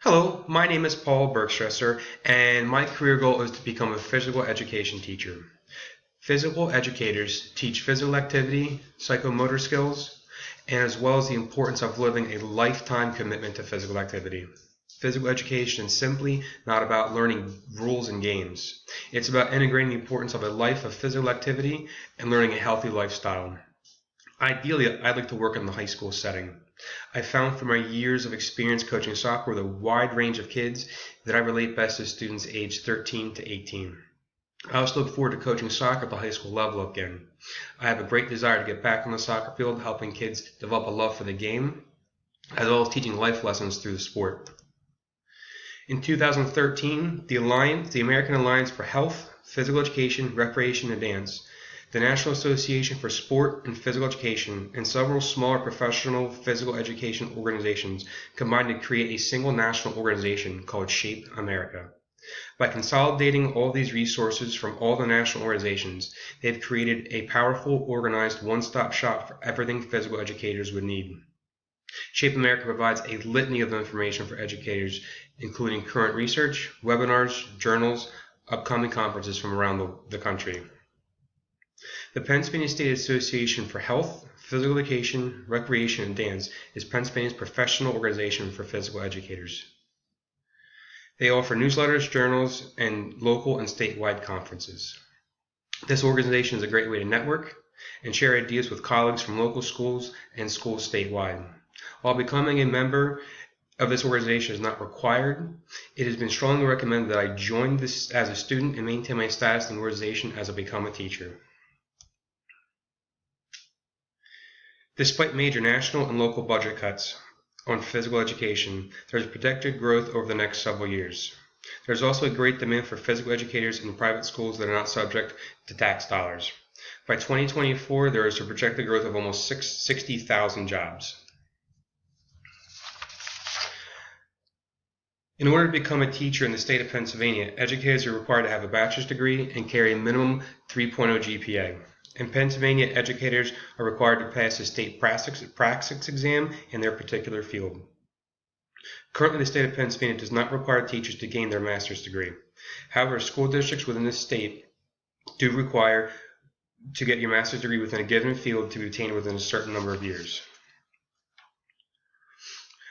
Hello, my name is Paul Bergstresser, and my career goal is to become a physical education teacher. Physical educators teach physical activity, psychomotor skills, and as well as the importance of living a lifetime commitment to physical activity. Physical education is simply not about learning rules and games. It's about integrating the importance of a life of physical activity and learning a healthy lifestyle. Ideally, I'd like to work in the high school setting. I found from my years of experience coaching soccer with a wide range of kids that I relate best to students aged 13 to 18. I also look forward to coaching soccer at the high school level again. I have a great desire to get back on the soccer field, helping kids develop a love for the game, as well as teaching life lessons through the sport. In 2013, the American Alliance for Health, Physical Education, Recreation, and Dance, the National Association for Sport and Physical Education, and several smaller professional physical education organizations combined to create a single national organization called Shape America. By consolidating all these resources from all the national organizations, they've created a powerful, organized, one-stop shop for everything physical educators would need. Shape America provides a litany of information for educators, including current research, webinars, journals, upcoming conferences from around the country. The Pennsylvania State Association for Health, Physical Education, Recreation, and Dance is Pennsylvania's professional organization for physical educators. They offer newsletters, journals, and local and statewide conferences. This organization is a great way to network and share ideas with colleagues from local schools and schools statewide. While becoming a member of this organization is not required, it has been strongly recommended that I join this as a student and maintain my status in the organization as I become a teacher. Despite major national and local budget cuts on physical education, there is projected growth over the next several years. There is also a great demand for physical educators in private schools that are not subject to tax dollars. By 2024, there is a projected growth of almost 60,000 jobs. In order to become a teacher in the state of Pennsylvania, educators are required to have a bachelor's degree and carry a minimum 3.0 GPA. In Pennsylvania, educators are required to pass a state praxis exam in their particular field. Currently, the state of Pennsylvania does not require teachers to gain their master's degree. However, school districts within the state do require to get your master's degree within a given field to be obtained within a certain number of years.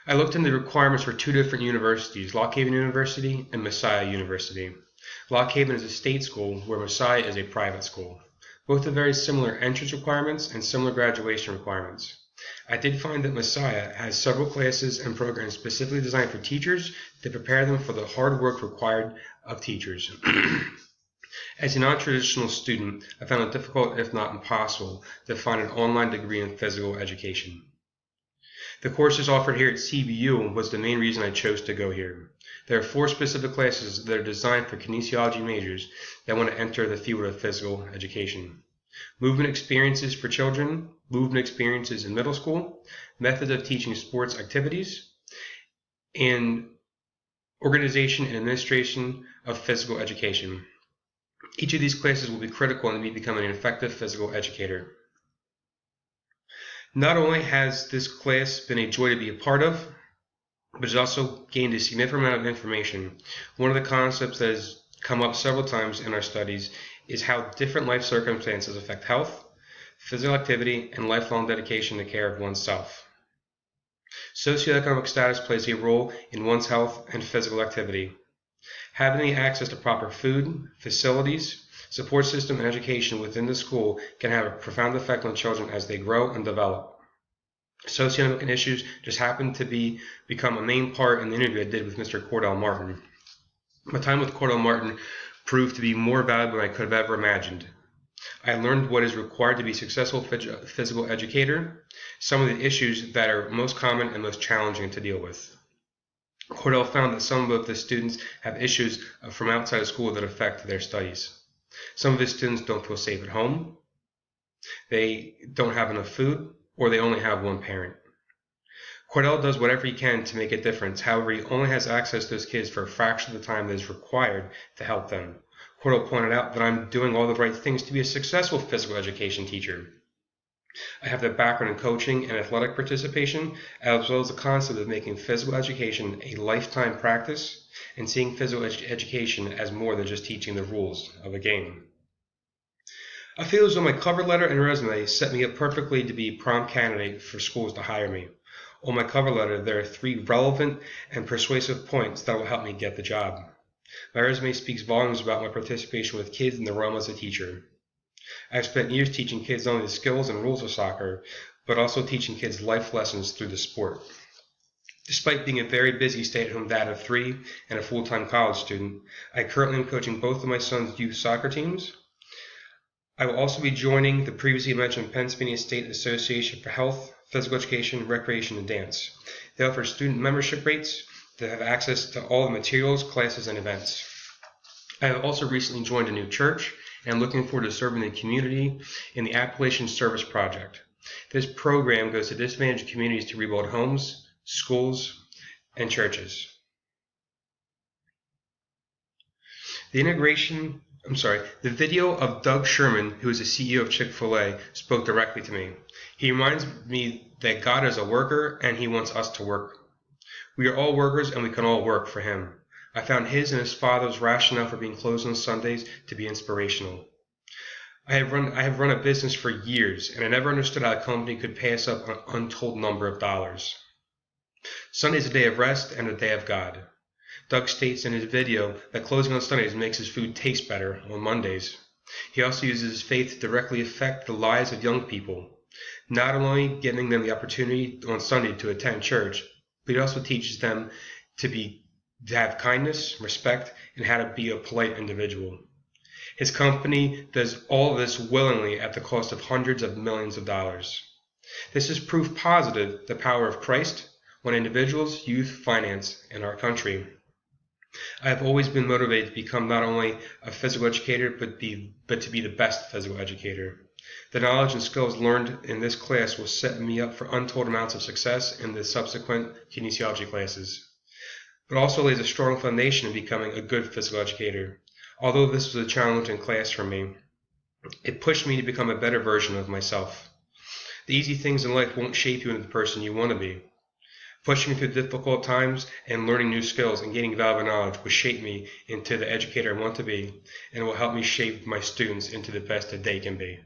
I looked into the requirements for two different universities, Lock Haven University and Messiah University. Lock Haven is a state school, where Messiah is a private school. Both have very similar entrance requirements and similar graduation requirements. I did find that Messiah has several classes and programs specifically designed for teachers to prepare them for the hard work required of teachers. As a non-traditional student, I found it difficult, if not impossible, to find an online degree in physical education. The courses offered here at CBU was the main reason I chose to go here. There are 4 specific classes that are designed for kinesiology majors that want to enter the field of physical education. Movement experiences for children, movement experiences in middle school, methods of teaching sports activities, and organization and administration of physical education. Each of these classes will be critical in me becoming an effective physical educator. Not only has this class been a joy to be a part of, but it's also gained a significant amount of information. One of the concepts that has come up several times in our studies is how different life circumstances affect health, physical activity, and lifelong dedication to care of oneself. Socioeconomic status plays a role in one's health and physical activity. Having access to proper food, facilities, support system, and education within the school can have a profound effect on children as they grow and develop. Socioeconomic issues just happened to become a main part in the interview I did with Mr. Cordell Martin. My time with Cordell Martin proved to be more valuable than I could have ever imagined. I learned what is required to be a successful physical educator, some of the issues that are most common and most challenging to deal with. Cordell found that some of the students have issues from outside of school that affect their studies. Some of his students don't feel safe at home, they don't have enough food, or they only have one parent. Cordell does whatever he can to make a difference. However, he only has access to those kids for a fraction of the time that is required to help them. Cordell pointed out that I'm doing all the right things to be a successful physical education teacher. I have the background in coaching and athletic participation, as well as the concept of making physical education a lifetime practice and seeing physical education as more than just teaching the rules of a game. I feel as though my cover letter and resume set me up perfectly to be a prime candidate for schools to hire me. On my cover letter, there are 3 relevant and persuasive points that will help me get the job. My resume speaks volumes about my participation with kids in the realm as a teacher. I've spent years teaching kids not only the skills and rules of soccer, but also teaching kids life lessons through the sport. Despite being a very busy stay-at-home dad of 3 and a full-time college student, I currently am coaching both of my son's youth soccer teams. I will also be joining the previously mentioned Pennsylvania State Association for Health, Physical Education, Recreation, and Dance. They offer student membership rates that have access to all the materials, classes, and events. I have also recently joined a new church and I'm looking forward to serving the community in the Appalachian Service Project. This program goes to disadvantaged communities to rebuild homes, schools, and churches. The video of Doug Sherman, who is the CEO of Chick-fil-A, spoke directly to me. He reminds me that God is a worker and he wants us to work. We are all workers and we can all work for him. I found his and his father's rationale for being closed on Sundays to be inspirational. I have run a business for years, and I never understood how a company could pay us up an untold number of dollars. Sunday is a day of rest and a day of God. Doug states in his video that closing on Sundays makes his food taste better on Mondays. He also uses his faith to directly affect the lives of young people, not only giving them the opportunity on Sunday to attend church, but he also teaches them to have kindness, respect, and how to be a polite individual. His company does all of this willingly at the cost of hundreds of millions of dollars. This is proof positive the power of Christ on individuals, youth, finance, and our country. I have always been motivated to become not only a physical educator, but to be the best physical educator. The knowledge and skills learned in this class will set me up for untold amounts of success in the subsequent kinesiology classes. It also lays a strong foundation in becoming a good physical educator. Although this was a challenging class for me, it pushed me to become a better version of myself. The easy things in life won't shape you into the person you want to be. Pushing through difficult times and learning new skills and gaining valuable knowledge will shape me into the educator I want to be, and will help me shape my students into the best that they can be.